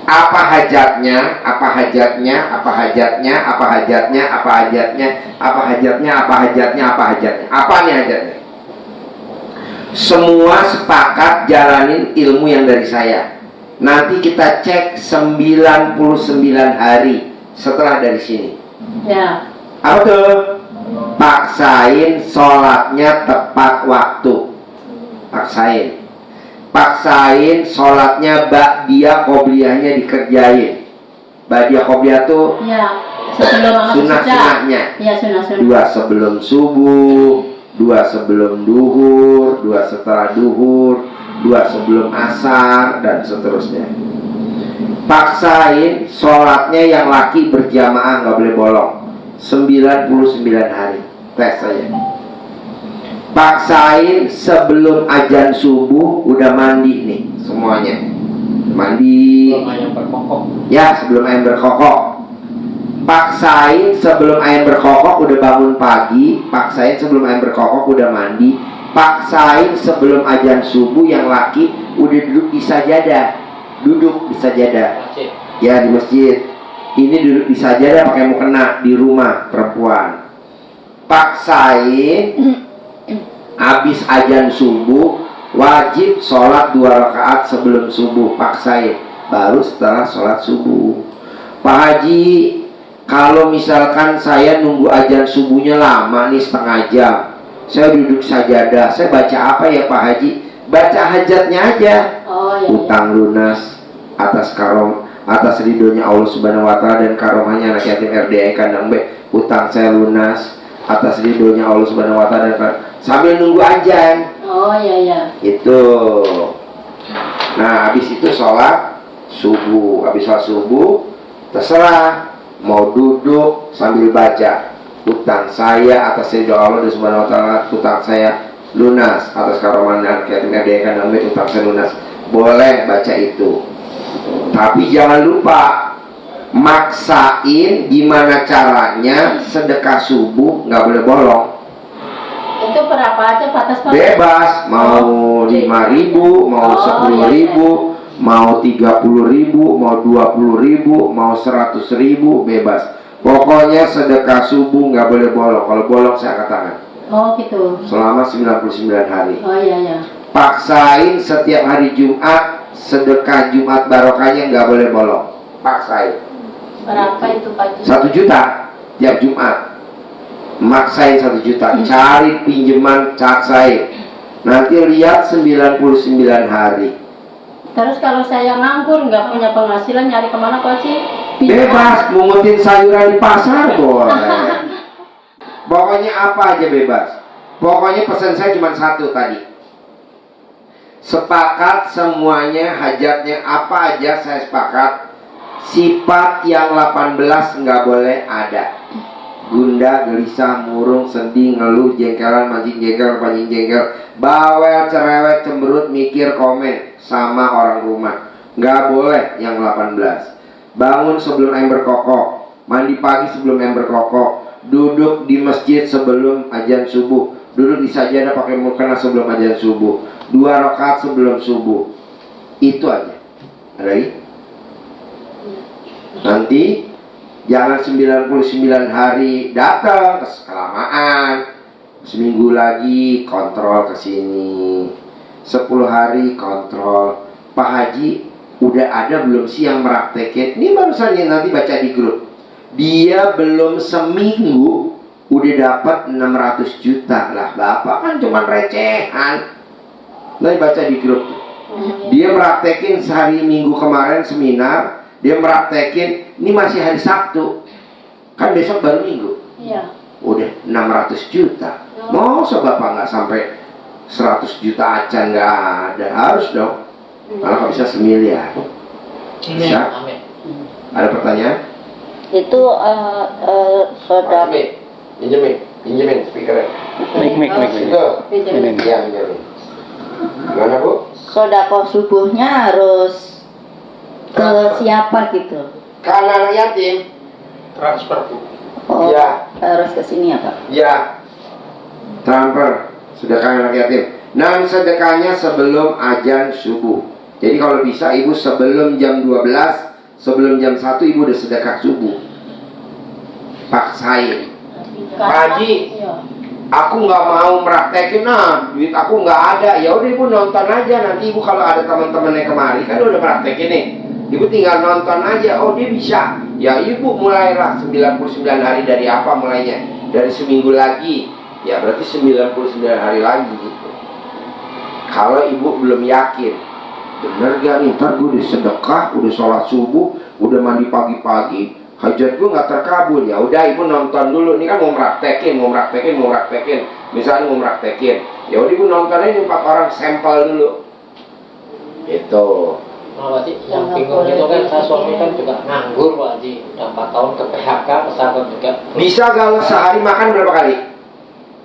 Apa hajatnya, apa hajatnya, apa hajatnya, apa hajatnya, apa hajatnya, apa hajatnya, apa hajatnya, apa hajatnya. Apa nih hajatnya? Semua sepakat jalanin ilmu yang dari saya. Nanti kita cek 99 hari setelah dari sini. Ya. Apa tuh? Paksain sholatnya tepat waktu. Paksain sholatnya ba'diyah qobliyahnya dikerjain. Ba'diyah qobliyah tuh Ya. Sebelum sunnah-sunnahnya. Ya, sunnah-sunnah. 2 sebelum subuh, 2 sebelum duhur, 2 setelah duhur, 2 sebelum asar, dan seterusnya. Paksain sholatnya yang laki berjamaah, nggak boleh bolong. 99 hari tes saya. Paksain sebelum azan subuh udah mandi nih semuanya. Mandi. Ya, sebelum ayam berkokok. Paksain sebelum ayam berkokok udah bangun pagi. Paksain sebelum ayam berkokok udah mandi. Paksain sebelum azan subuh yang laki udah duduk di sajadah. Duduk di sajadah. Ya, di masjid. Ini duduk di sajadah pakai mukena di rumah perempuan. Paksain habis azan subuh wajib sholat 2 rakaat sebelum subuh. Paksain baru setelah sholat subuh. Pak Haji, kalau misalkan saya nunggu azan subuhnya lama nih setengah jam, saya duduk sajadah, saya baca apa ya Pak Haji? Baca hajatnya aja. Utang lunas atas ridhonya Allah Subhanahu wa taala dan karomahnya anak yatim RDI kandang B. Utang saya lunas atas ridhonya Allah Subhanahu wa taala dan sambil nunggu azan. Itu. Nah, habis itu sholat subuh. Habis sholat subuh terserah mau duduk sambil baca. Utang saya atas ridho Allah Subhanahu wa taala, utang saya lunas atas karomahnya anak yatim RDI kandang B. Utang saya lunas. Boleh baca itu. Tapi jangan lupa maksain gimana caranya sedekah subuh nggak boleh bolong. Itu berapa aja batas? Bebas, mau 5.000, mau 10.000, mau 30.000, mau 20.000, mau 100.000, bebas. Pokoknya sedekah subuh nggak boleh bolong. Kalau bolong saya angkat tangan. Gitu. Selama 99 hari. Iya. Paksain setiap hari Jumat sedekah Jumat barokahnya nggak boleh bolong. Paksain. Berapa itu Pak? 1 juta tiap Jumat. Maksain 1 juta. Cari pinjaman, caksain. Nanti lihat 99 hari. Terus kalau saya nganggur nggak punya penghasilan, nyari kemana Pak sih? Bebas, mungutin sayuran di pasar boleh. Pokoknya apa aja bebas. Pokoknya pesan saya cuma 1 tadi. Sepakat semuanya hajatnya apa aja saya sepakat. Sifat yang 18 nggak boleh ada. Gundah, gelisah, murung, sedih, ngeluh, jengkelan, mancing jengkel, pancing jengkel, bawel, cerewet, cemberut, mikir, komen sama orang rumah. Nggak boleh yang 18. Bangun sebelum ayam berkokok, mandi pagi sebelum ayam berkokok, duduk di masjid sebelum azan subuh, duduk di sajadah pakai mukena sebelum azan subuh, 2 rakaat sebelum subuh. Itu aja. Ada lagi? Nanti jangan 99 hari datang kelamaan. Seminggu lagi kontrol ke sini. 10 hari kontrol. Pak Haji, udah ada belum sih yang meraktekin? Ini barusan yang nanti baca di grup. Dia belum seminggu udah dapat 600 juta. Lah Bapak kan cuma recehan. Nanti baca di grup. Dia meraktekin sehari Minggu kemarin seminar. Dia meraktekin, ini masih hari Sabtu. Kan besok baru Minggu. Iya. Udah 600 juta. Mau Bapak nggak sampai 100 juta aja nggak ada. Harus dong. Kalau nggak bisa 1 miliar. Bisa? Ada pertanyaan? Itu saudara. Pinjemin speaker. Mik. Itu. Iya, pinjemin. Gimana Bu? Sodako subuhnya harus ke siapa gitu? Ke anak yatim. Transfer Bu. Iya. Harus ke sini ya Pak? Iya. Transfer sedekah anak yatim. Nah, sedekahnya sebelum azan subuh. Jadi kalau bisa ibu sebelum jam 12 sebelum jam 1 ibu udah sedekah subuh. Paksain. Pak Haji, Iya. aku nggak mau meraktekin, nah duit aku nggak ada. Ya udah ibu nonton aja, nanti ibu kalau ada teman-temannya kemari kan udah praktekin nih, ibu tinggal nonton aja. Oh dia bisa, ya ibu mulailah 99 hari. Dari apa mulainya? Dari seminggu lagi, ya berarti 99 hari lagi gitu. Kalau ibu belum yakin, bener gak nih, ntar gue udah sedekah, udah sholat subuh, udah mandi pagi-pagi, hajat gue nggak terkabul. Ya udah ibu nonton dulu. Ini kan mau praktekin. Misalnya mau praktekin, ya udah ibu nonton aja 4 orang sampel dulu. Itu. Nah, Pak Haji, yang bingung itu kan saya suami kan juga nganggur Pak Haji, udah 4 tahun ke PHK, pesawat juga. Bisa kalau sehari makan berapa kali?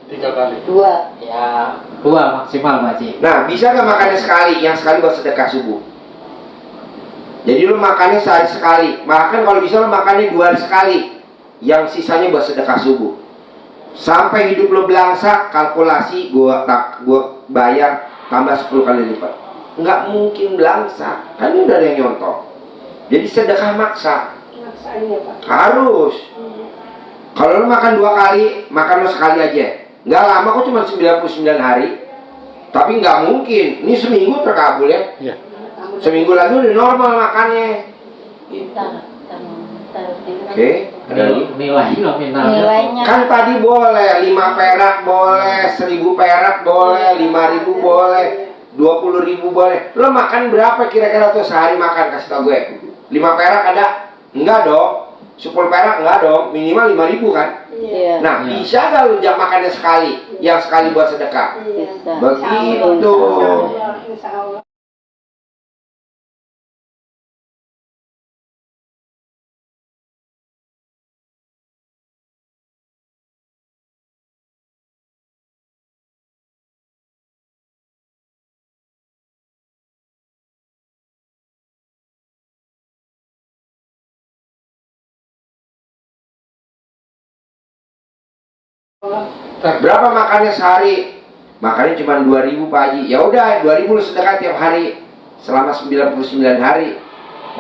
3 kali. 2. Ya 2 maksimal Pak Haji. Nah, bisa gak makannya sekali? Yang sekali buat sedekah subuh. Jadi lu makannya sehari sekali. Makan kalau bisa lu makannya 2 hari sekali. Yang sisanya buat sedekah subuh. Sampai hidup lu belangsak, kalkulasi gua bayar tambah 10 kali lipat. Nggak mungkin belangsak. Kan udah ada yang nyontok. Jadi sedekah maksa. Harus. Kalau lu makan 2 kali, makan lu sekali aja. Nggak lama kok, cuma 99 hari. Tapi nggak mungkin. Ini seminggu terkabul ya. Iya. Seminggu lagi udah normal makannya. Gitu. Oke, ada lagi? Nilai nominalnya. Nilainya Kan tadi boleh 5 perak boleh, 1000 perak boleh, 5000 boleh, 20.000 boleh. Lo makan berapa kira-kira tuh sehari makan, kasih tau gue? 5 perak ada? Enggak dong. 10 perak enggak dong. Minimal 5.000 kan? Iya. Nah, bisa gak lu jam makannya sekali? Yang sekali buat sedekah? Bisa. Begitu. Berapa makannya sehari? Makannya cuma 2.000 Pak Haji. Ya udah 2.000 lu sedekah tiap hari selama 99 hari.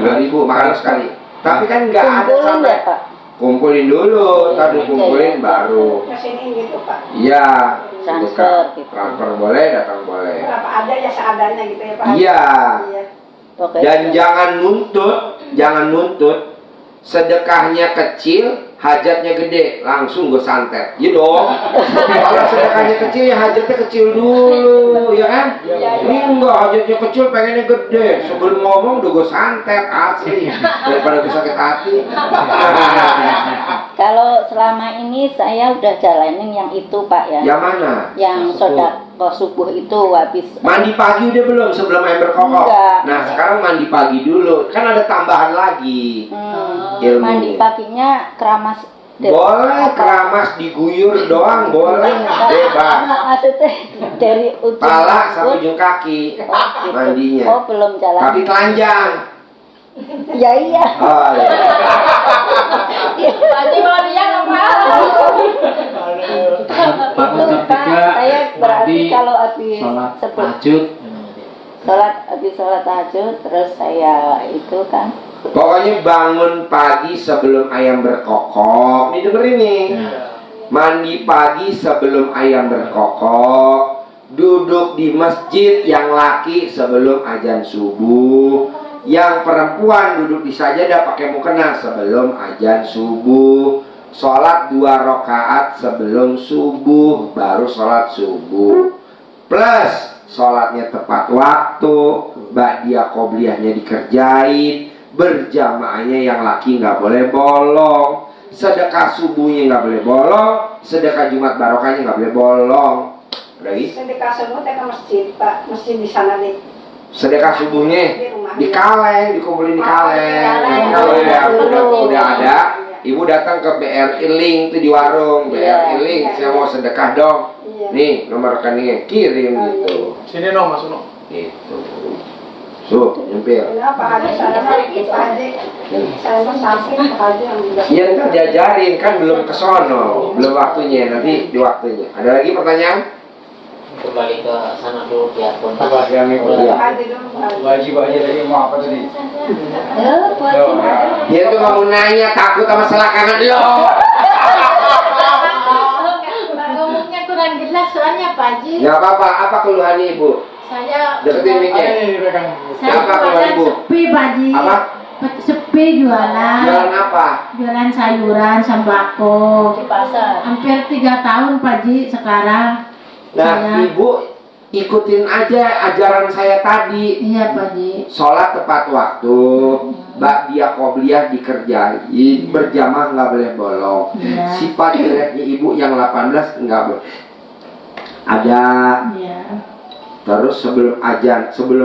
2.000 makan sekali. Tapi kan nggak ada Kumpulin sampai ya, Pak? kumpulin dulu, tadi kumpulin baru. Kesini gitu Pak. Iya. Transfer gitu. Transfer boleh, datang boleh. Berapa ada ya seadanya gitu ya Pak. Iya. Iya. Oke. Dan jangan nuntut sedekahnya kecil, hajatnya gede, langsung gue santet. Iya dong. Kalau sedekahnya kecil, ya hajatnya kecil dulu, ya kan? Ini enggak, hajatnya kecil, pengennya gede. Sebelum ngomong udah gue santet, asli. Daripada gue sakit hati. Kalau selama ini saya udah jalanin yang itu Pak ya. Yang mana? Yang sedekah subuh itu habis Mandi pagi udah belum sebelum air berkokok? Enggak. Nah sekarang mandi pagi dulu. Kan ada tambahan lagi. Ilmunya. mandi paginya keramas. Boleh keramas diguyur doang, boleh. Bebas. Maksudnya dari ujung Pala sampai rambut. ujung kaki Oh, gitu. mandinya. Oh belum jalan. Tapi telanjang. Ya iya. Oh, iya. Pasti mau dia apa? Bangun jam 3, Saya berarti mandi, kalau habis sholat sebelum tahajud. habis sholat tahajud terus saya itu kan Pokoknya bangun pagi sebelum ayam berkokok. Nih dengerin nih. Mandi pagi sebelum ayam berkokok. Duduk di masjid yang laki sebelum azan subuh. Yang perempuan duduk di sajadah pakai mukena sebelum azan subuh. Sholat 2 rakaat sebelum subuh, baru sholat subuh. Plus sholatnya tepat waktu, ba'diyah qobliyahnya dikerjain, berjamaahnya yang laki nggak boleh bolong, sedekah subuhnya nggak boleh bolong, sedekah Jumat barokahnya nggak boleh bolong. Lagi? Sedekah semua ke masjid Pak, masjid di sana nih. Sedekah subuhnya di kaleng, dikumpulin di kaleng. kaleng. Kalau udah Dulu. ada, ibu datang ke BRI Link tuh di warung. BRI Link, saya mau sedekah dong. Iya. Nih nomor rekeningnya, kirim gitu. Sini dong, masuk dong. Gitu. Tuh, nyempil. Kenapa Haji saya mah Pak Haji? Saya mah sakit Pak Haji yang tidak. Iya kan diajarin, kan belum kesono, belum waktunya, nanti di waktunya. Ada lagi pertanyaan? kembali ke sana dulu biar kontak. Coba yang itu. Iya. Haji dong. Wajib aja tadi mau apa tadi? buat Oh, ya. Dia tuh nggak mau nanya, takut sama selangkangan lo. ngomongnya kurang jelas soalnya Pak Haji. Nggak apa-apa, apa keluhannya ibu? Saya Deketin mic-nya. Ini pegang. saya Apa keluhan jualan ibu? sepi Pak Haji. Apa? Sepi jualan. Jualan apa? Jualan sayuran, sembako. Di pasar. Hampir 3 tahun Pak Haji sekarang. Nah, Saya. ibu ikutin aja ajaran saya tadi. Iya Pak Haji. Sholat tepat waktu, ba'diyah qobliyah dikerjain, berjamaah nggak boleh bolong. Iya. Sifat jeleknya ibu yang 18 nggak boleh. Ada. Iya. Terus sebelum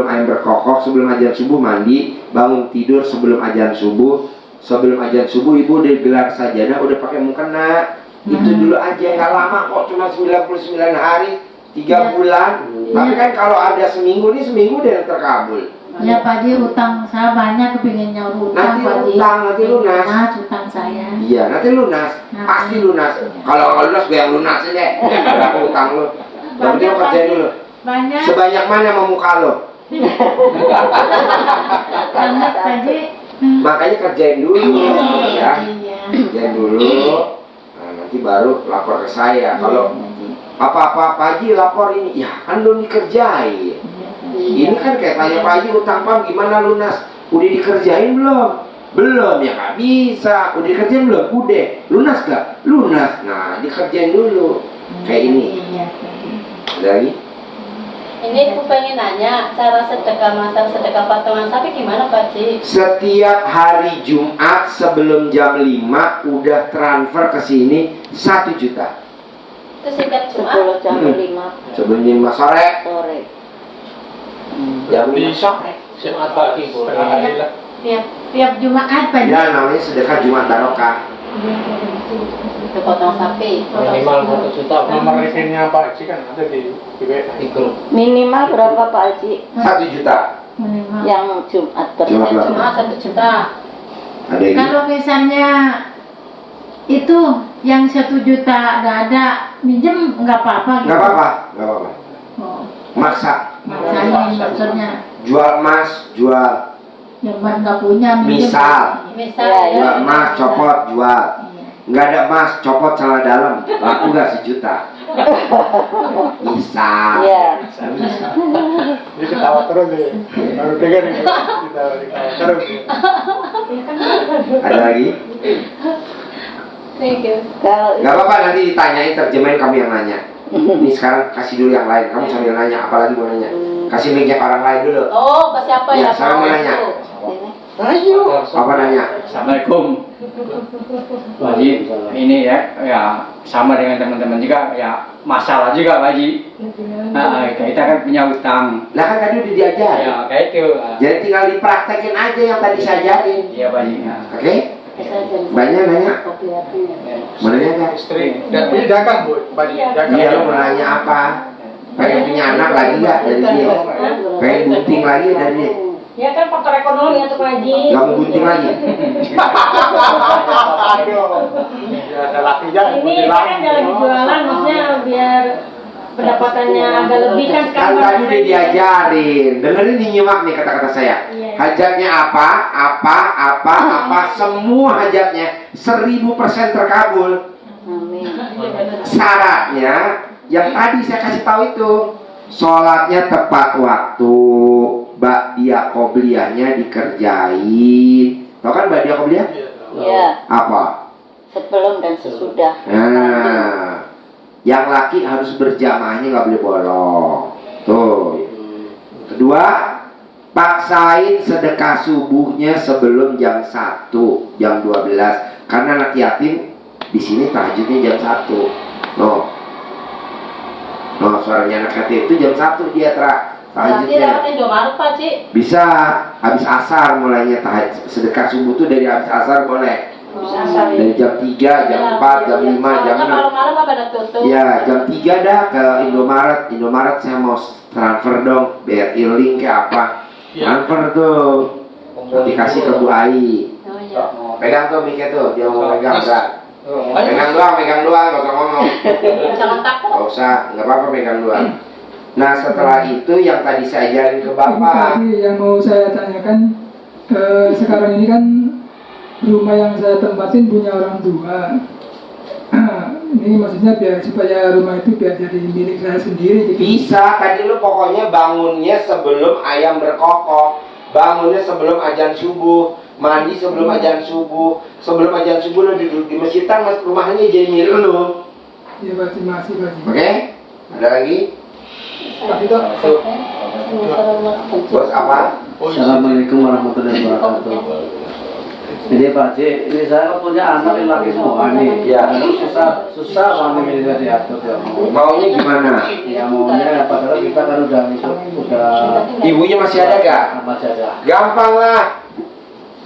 ayam berkokok, sebelum azan subuh mandi, bangun tidur sebelum azan subuh. Sebelum azan subuh ibu udah gelar sajadah, udah pakai mukena. Itu dulu aja, nggak lama kok, cuma 99 hari, 3 Iya. bulan. Tapi Iya. kan kalau ada seminggu nih, seminggu udah yang terkabul. Ya Pak Haji, utang saya banyak, kepingin nyaur utang Nanti Pak Haji. utang, nanti lunas. Lunas utang saya. Iya, nanti lunas, pasti lunas. Kalau nggak lunas, gue yang lunasin deh. Berapa utang lo? Yang penting lo kerjain dulu. Banyak. Sebanyak mana mau muka lo? Banyak Pak Haji. Makanya kerjain dulu, ya. Iya. Kerjain dulu. Nah, nanti baru lapor ke saya. Kalau apa-apa Pak Haji lapor ini, ya kan belum dikerjain. Ini kan kayak tanya Pak Haji utang pam gimana lunas? Udah dikerjain belum? Belum, ya nggak bisa. Udah dikerjain belum? Udah. Lunas gak? Lunas. Nah, dikerjain dulu. Kayak ini. Iya. Ada lagi? Ini aku pengen nanya, cara sedekah masal, sedekah patungan sapi gimana Pak Haji? Setiap hari Jumat sebelum jam 5 udah transfer ke sini 1 juta. Itu setiap Jumat? 10 jam 5 Sebelum 5 sore, sore. jam 5 sore. Jumat pagi boleh. Tiap Jumat Pak Haji? Ya, namanya sedekah Jumat Barokah. Itu potong sapi. Minimal 1 juta. Nomor rekeningnya Pak Haji kan ada di WA. Di grup. Minimal berapa Pak Haji? 1 juta. Minimal. Yang Jumat Jumat berapa? Jumat 1 juta. Ada yang Kalau misalnya itu yang 1 juta nggak ada, minjem nggak apa-apa gitu? nggak apa-apa, nggak apa-apa. Oh, Maksa, makanya maksudnya. jual emas, jual. Yang buat nggak punya minjem. Misal. Misal Ya, Jual emas, copot, jual. Iya. Nggak ada emas, copot celana dalam. Laku nggak 1 juta. Misal. Iya. Misal. Dia ketawa terus deh. Baru dengar nih. Ketawa terus. Ada lagi? Thank you. Kalau Nggak apa-apa, nanti ditanyain, terjemahin kamu yang nanya. Ini sekarang kasih dulu yang lain. Kamu sambil nanya, apalagi mau nanya. Kasih mic-nya ke orang lain dulu. Oh, ke siapa Ya, ya? sekarang mau nanya. ini Apa nanya? Assalamualaikum. Pak Haji, ini ya sama dengan teman-teman juga ya masalah juga Pak Haji. Kita kan punya utang. Lah kan tadi udah diajarin. Ya kayak itu. Jadi tinggal dipraktekin aja yang tadi saya ajarin. Iya Pak Haji. Oke? Banyak nanya? Mau nanya nggak? Istri. Ini dagang Bu. Pak Haji. Dagang. Iya, lo mau nanya apa? Pengen punya anak lagi nggak dari dia? Pengen bunting lagi dari dia? Ya kan faktor ekonomi ya tuh Pak Haji. Nggak mau bunting lagi? Aduh. Ya, ada lakinya. Ini kan lagi jualan, maksudnya biar pendapatannya agak lebih kan Kan sekarang. tadi udah diajarin. Dengerin nih, nyimak nih kata-kata saya. Iya. Hajatnya apa, semua hajatnya 1000% terkabul. amin. Syaratnya yang tadi saya kasih tahu itu, sholatnya tepat waktu, ba'diyah qobliyahnya dikerjain. Tahu kan ba'diyah qobliyah? Ya, Apa? sebelum dan sesudah. Nah, yang laki harus berjamaahnya, nggak boleh bolong. Tuh. Kedua, paksain sedekah subuhnya sebelum jam 1, jam 12. Karena anak yatim di sini tahajudnya jam 1. No, suaranya anak yatim itu jam 1 dia Nanti tahajudnya. dapat Indomaret Pak Haji. Bisa habis asar mulainya sedekah subuh tuh dari habis asar boleh. Dari jam 3, jam 4, jam 5, jam 6. Malam-malam apa ada tutup? Ya, jam 3 dah ke Indomaret. Indomaret saya mau transfer dong, BRI link ke apa. Transfer tuh. Nanti kasih ke Bu Ai. Oh iya. Pegang tuh mic tuh, dia mau pegang enggak? Pegang doang, gak usah ngomong. Jangan takut. Gak usah, gak apa-apa pegang doang. Nah setelah itu yang tadi saya ajarin ke Ini Bapak. tadi yang mau saya tanyakan, sekarang ini kan rumah yang saya tempatin punya orang tua. Ini maksudnya biar supaya rumah itu biar jadi milik saya sendiri gitu. Bisa, tadi lu pokoknya bangunnya sebelum ayam berkokok, bangunnya sebelum azan subuh, mandi sebelum azan subuh, sebelum azan subuh lu duduk di masjidan, rumahnya jadi milik lu. Ya Pak, terima kasih Pak. Oke? Ada lagi? Pak Tito. Bos apa? Assalamualaikum warahmatullahi wabarakatuh. Jadi Pak Haji, ini saya kan punya anak yang laki semua nih. Ya. Susah banget ini saya diatur ya. Maunya gimana? Ya maunya padahal kita kan udah Ibunya masih ada gak? masih ada. Gampang lah.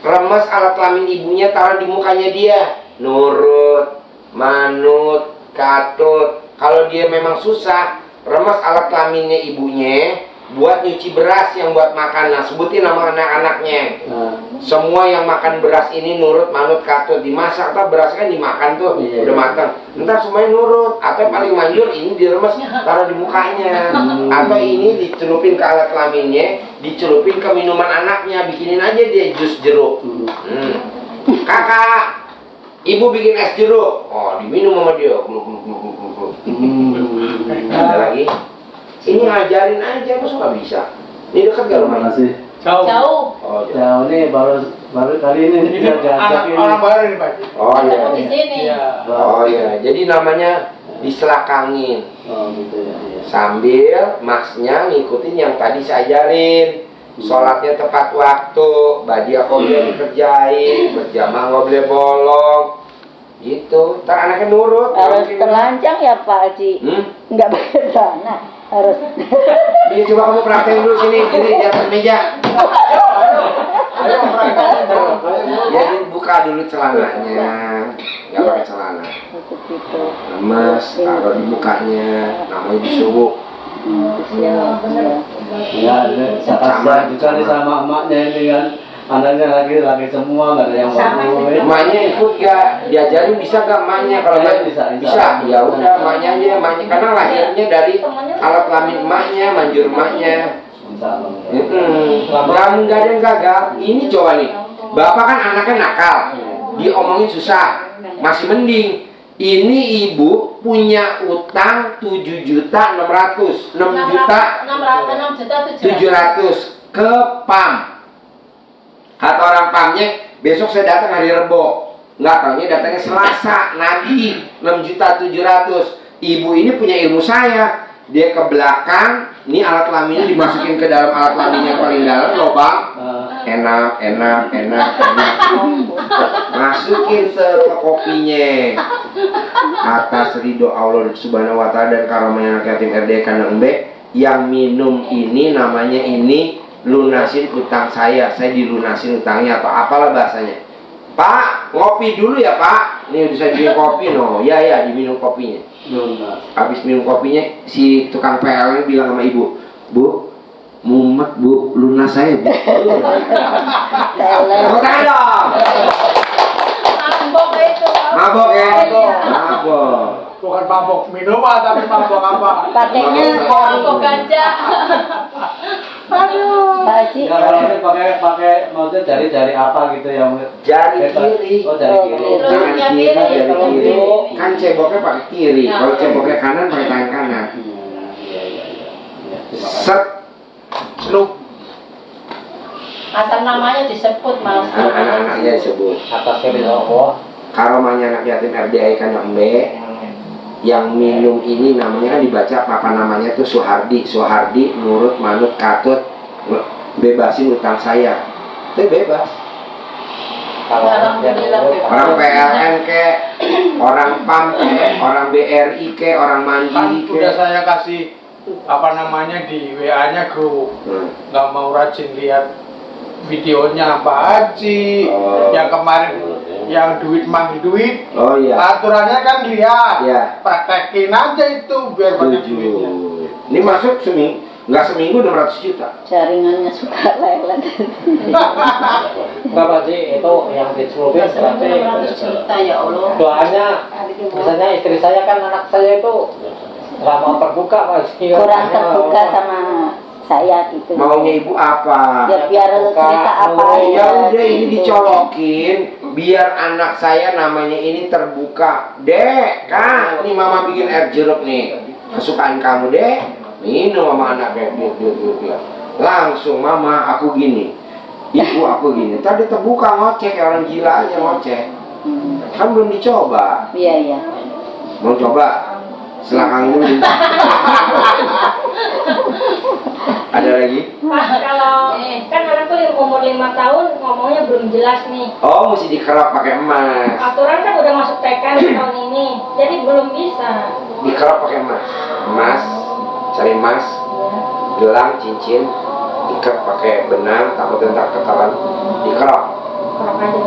Remes alat kelamin ibunya, taruh di mukanya dia. Nurut, manut, katut. Kalau dia memang susah, remes alat kelaminnya ibunya, buat nyuci beras yang buat makan. Nah, sebutin nama anak-anaknya. Semua yang makan beras ini nurut, manut, katut. Dimasak, atau beras kan dimakan tuh, udah matang. Ntar semuanya nurut. Atau paling manjur ini diremes, taruh di mukanya. Atau ini dicelupin ke alat kelaminnya, dicelupin ke minuman anaknya. Bikinin aja dia jus jeruk. Kakak, ibu bikin es jeruk. Oh, diminum sama dia. Ada lagi? Ini ngajarin aja, masa nggak bisa? Ini dekat gak Terima rumahnya? kasih. Jauh. Oh, jauh. Jauh nih baru kali ini kita diajak ini. Orang baru ini Pak. Oh iya. Di sini. Oh iya. Jadi namanya diselakangin. Oh gitu ya. Sambil masnya ngikutin yang tadi saya ajarin. Sholatnya tepat waktu, badiah qobliyah dikerjain, berjamaah nggak boleh bolong. Gitu. Ntar anaknya nurut. Harus telanjang ya Pak Haji. Nggak pakai celana. Harus. Ini coba kamu praktekin dulu sini di atas meja. Jadi buka dulu celananya, nggak pakai celana. Lemes, taruh di mukanya, namanya disuruh. Ya, sama juga nih sama emaknya ini kan. Anaknya laki-laki semua, nggak ada yang baru. Emaknya ikut gak? Diajarin bisa gak emaknya? Kalau nggak bisa, ya udah emaknya aja, emaknya karena lahirnya dari alat kelamin emaknya, manjur emaknya. Nggak ada yang gagal. Ini coba nih, bapak kan anaknya nakal, diomongin susah, masih mending. Ini ibu punya utang 7.600.000, 6.700.000 ke PAM. Kata orang PAM-nya, besok saya datang hari Rebo. Nggak taunya datangnya Selasa, nagih 6.700.000. Ibu ini punya ilmu saya. Dia ke belakang, ini alat kelaminnya dimasukin ke dalam alat kelamin yang paling dalam, lubang. Enak. Masukin ke kopinya. Atas ridho Allah Subhanahu wa Ta'ala dan karamanya anak yatim RD Kandang B, yang minum ini namanya ini lunasin utang saya dilunasin utangnya atau apalah bahasanya. Pak, ngopi dulu ya Pak. Ini bisa diminum kopi no. Ya, diminum kopinya. Habis minum kopinya, si tukang PL bilang sama ibu, Bu, mumet Bu, lunas saya Bu. Tepuk tangan dong. Mabok ya? Mabok. Bukan mabok minuman tapi mabok apa? Pakainya Mabok ganja. Aduh, Pak Haji. Kalau ini pakai maksudnya jari apa gitu yang Jari kiri. Oh jari kiri. Tangan kiri, jari kiri. Kan ceboknya pakai kiri. Kalau ceboknya kanan pakai tangan kanan. Set. Slup. Asal namanya disebut Mas. Anak-anaknya disebut. Atas kiri Allah. Karomanya anak yatim RDI Kandang B, yang minum ini namanya kan dibaca apa namanya tuh Suhardi, nurut, manut, katut, bebasin utang saya. Itu bebas. Orang PLN ke, orang PAM ke, orang BRI ke, orang Kan Mandiri ke. udah saya kasih apa namanya di WA-nya grup. Nggak mau rajin lihat videonya Pak Haji. Yang kemarin yang duit manggil duit. Oh iya. Aturannya kan lihat. Iya. Praktekin aja itu biar banyak duitnya. Ini masuk nggak seminggu 600 juta. Jaringannya suka lelet. Bapak Haji itu yang dicelupin berarti Juta ya Allah. doanya, misalnya istri saya kan anak saya itu nggak mau terbuka Pak Haji. Kurang terbuka sama saya gitu. Maunya ibu apa? Ya biar cerita apa aja. Ya udah ini gitu. dicolokin biar anak saya namanya ini terbuka. Dek, Kak, nih mama bikin air jeruk nih. Kesukaan kamu, Dek. Minum sama anaknya. Langsung mama aku gini. Ibu aku gini. Tadi terbuka ngoceh kayak orang gila aja ngoceh. Kan belum dicoba. Iya, iya. Mau coba? Silakan dulu. Ada lagi? Pak, kalau kan anak tuh umur 5 tahun ngomongnya belum jelas nih. Oh, mesti dikerap pakai emas. Aturan kan udah masuk TK tahun ini, jadi belum bisa. Dikerap pakai emas. Emas, cari emas, gelang, cincin, dikerap pakai benang, takut ntar ketahuan. Dikerap. Kerap aja.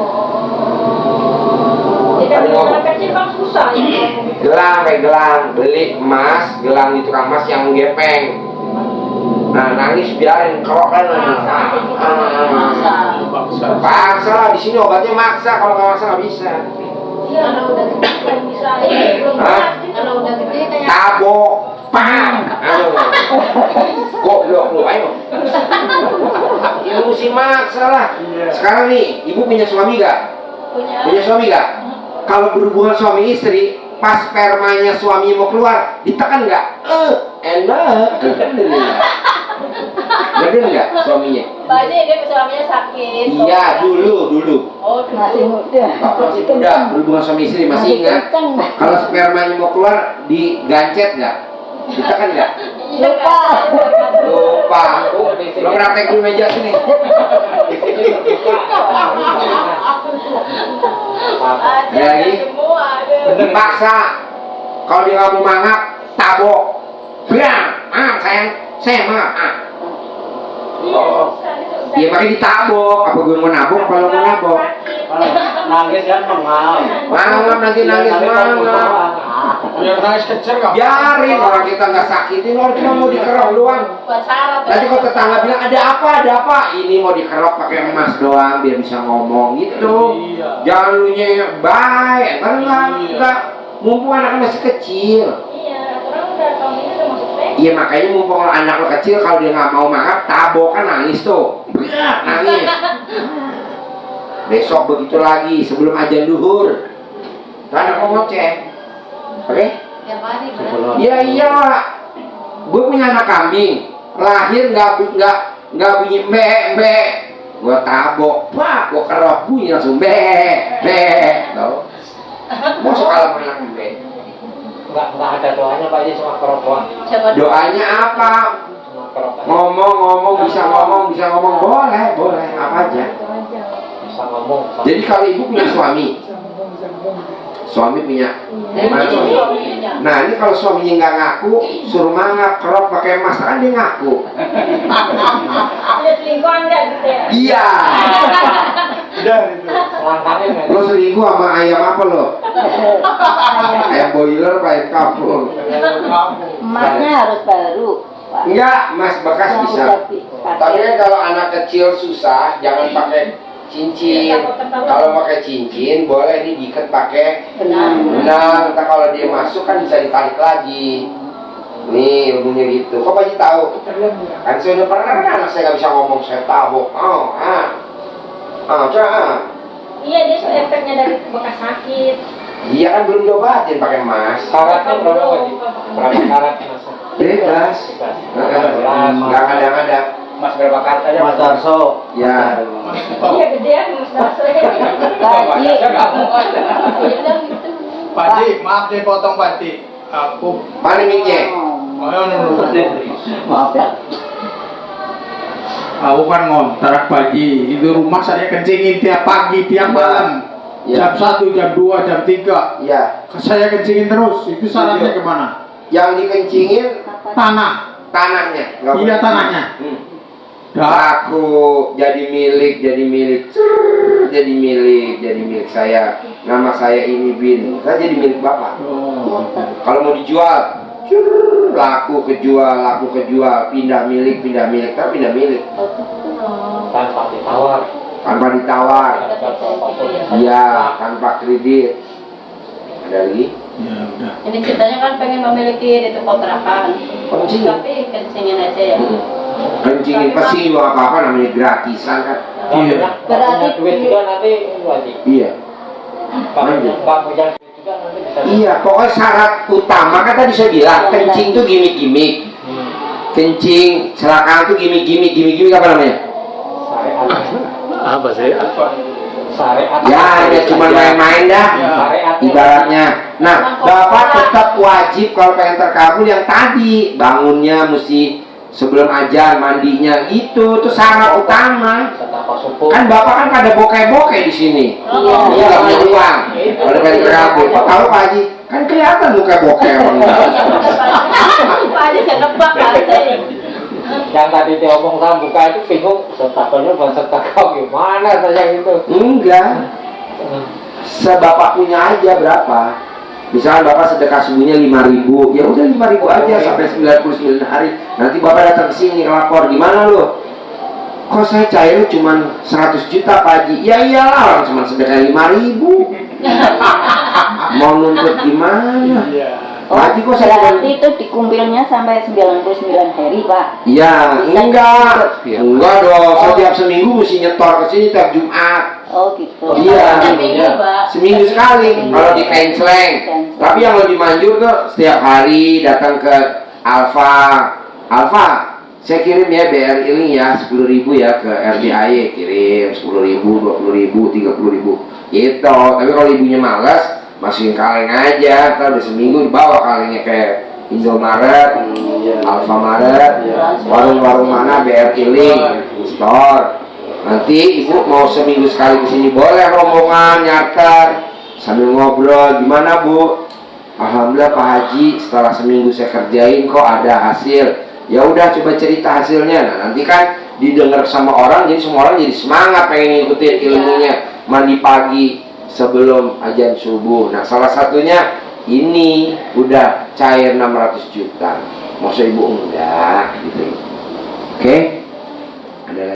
Jika anak kecil kan susah ya. Gelang, kayak gelang, beli emas, gelang di tukang emas yang gepeng. Nah, nangis biarin kerok kan. Paksa lah, di sini obatnya maksa, kalau nggak maksa nggak bisa. Iya, kalau udah gede belum bisa. Belum jelas. Kalau udah gede kayak Tabok, pang. Goblok lu, ayo. Ya mesti maksa lah. Sekarang nih, ibu punya suami gak? Punya suami gak? Kalau berhubungan suami istri, pas spermanya suami mau keluar, ditekan nggak? Enak. Gede nggak suaminya? Baju dia suaminya sakit. Iya, dulu. Oh, Masih muda. Masih muda, berhubungan suami istri masih ingat? Kalau spermanya mau keluar, digancet nggak? Ditekan nggak? Lupa. Lupa. Lo praktek di meja sini. Ada lagi? Dipaksa. Kalau dia nggak mau mangap, tabok. Bilang, saya mah. Ya makanya ditabok. Apa gue mau nabok? Kalau mau nabok, Nangis kan mangap nanti nangis mangap. Biar nangis kecil nggak? Biarin orang kita nggak sakitin, orang cuma mau dikerok doang. Nanti kalau tetangga bilang ada apa? Ini mau dikerok pakai emas doang biar bisa ngomong gitu. Iya. Jangan lu baik, enggak. Mumpung anaknya masih kecil. Iya, orang udah tahun ini udah masuk TK. Iya makanya mumpung anak lo kecil kalau dia nggak mau makan, tabok kan nangis tuh. Nangis. Besok begitu lagi sebelum ajan duhur. Anak mau ngoceh. Oke? Tiap hari berarti. Iya iya. Gue punya anak kambing, lahir nggak bunyi mbe. Gue tabok, pak, gue kerok bunyi langsung be. Tahu? Mau kalah sama anak mbe. nggak ada doanya Pak Haji, cuma kerok doang. Doanya apa? Cuma kerok aja. Ngomong bisa ngomong boleh apa aja. Bisa ngomong. Jadi kalau ibu punya suami punya nah ini kalau suaminya nggak ngaku, suruh mangap kerok pakai emas kan dia ngaku. Ada selingkuhan nggak gitu ya? Iya. Udah itu. Selangkangan nggak? Lo selingkuh sama ayam apa lo? Ayam boiler, ayam kampung. Emasnya harus baru. Pak. Enggak, emas bekas Yang bisa. udah Tapi kan kalau anak kecil susah, jangan pakai cincin. Kalau pakai cincin, boleh nih diikat pakai benang. Ntar kalau dia masuk kan bisa ditarik lagi. Nih ilmunya gitu. Kok Pak Haji tahu? Kan saya udah pernah kan anak saya nggak bisa ngomong, saya tabok. Coba. Iya, dia sudah efeknya dari bekas sakit. Dia kan belum diobatin pakai emas. Syaratnya berapa Pak Haji? Berapa karat Mas? Bebas. Nggak ada. Mas berapa karat aja? Mas Darso. Ya. Iya, gedean Mas Darso. Haji. Pak Haji, maaf nih potong Pak Haji. Aku Mana mic-nya? Maaf ya. Aku kan ngontrak Pak Haji. Itu rumah saya kencingin tiap pagi, tiap malam. Ya. Jam 1, jam 2, jam 3. Ya. Saya kencingin terus. Itu syaratnya kemana? Yang dikencingin Tanah. tanahnya. Nggak Iya, boleh. tanahnya. Laku jadi milik. Crrr, jadi milik saya. Nama saya ini Bin. Saya jadi milik Bapak. Kalau mau dijual, crrr, laku kejual, pindah milik, kan pindah milik. Tanpa ditawar. Tanpa ditawar. Iya, tanpa kredit. Ada lagi? Ya udah. Ini ceritanya kan pengen memiliki itu kontrakan. Kencing. Tapi kencingin aja ya. Kencingin pasti juga apa-apa namanya gratisan kan. Iya. Berarti duit juga nanti wajib. Iya. Pak punya duit juga nanti bisa. Iya, pokoknya syarat utama kan tadi saya bilang kencing tuh gimmick-gimmick. Kencing, celakaan tuh gimmick-gimmick apa namanya? Apa sih? Syariat. Ya, ya cuma main-main dah. Syariat. Ibaratnya. Nah, Bapak tetap wajib kalau pengen terkabul yang tadi, bangunnya mesti sebelum azan, mandinya gitu, itu syarat utama. Kan Bapak kan pada bokeh-bokeh di sini. Iya, nggak punya uang. Kalau pengen terkabul, Pak tahu Pak Haji, kan kelihatan muka bokeh orang. Pak Haji saya nebak Pak Haji. Yang tadi dia ngomong sama buka itu bingung, setakonya bukan setakau gimana saja gitu. Enggak. Sebapak punya aja berapa? Misalnya Bapak sedekah subuhnya 5.000, ya udah 5.000 aja sampai 99 hari. Nanti Bapak datang ke sini lapor, gimana lo? Kok saya cair cuma 100 juta Pak Haji? Ya iyalah, orang cuma sedekah 5.000. Mau nuntut gimana? Oh, Haji kok saya berarti itu dikumpulnya sampai 99 hari, Pak? Iya, enggak dong. Setiap seminggu mesti nyetor ke sini tiap Jumat. Oh gitu. Iya, Pak. seminggu sekali kalau di Kensleng. Tapi yang lebih manjur tuh setiap hari datang ke Alfa, saya kirim ya BRI ini ya 10.000 ya ke RDAY, kirim 10.000, 20.000, 30.000 gitu. Tapi kalau ibunya malas, masukin kaleng aja, ntar udah seminggu dibawa kalengnya ke Indomaret, Alfamaret, warung-warung mana BRI Link, store. Nanti ibu mau seminggu sekali kesini boleh rombongan nyarter sambil ngobrol, gimana Bu? Alhamdulillah Pak Haji, setelah seminggu saya kerjain kok ada hasil. Ya udah coba cerita hasilnya. Nah nanti kan didengar sama orang, jadi semua orang jadi semangat pengen ngikutin ilmunya. Mandi pagi sebelum azan subuh. Nah salah satunya ini udah cair 600 juta. Masa ibu enggak gitu. Oke? Ada lagi.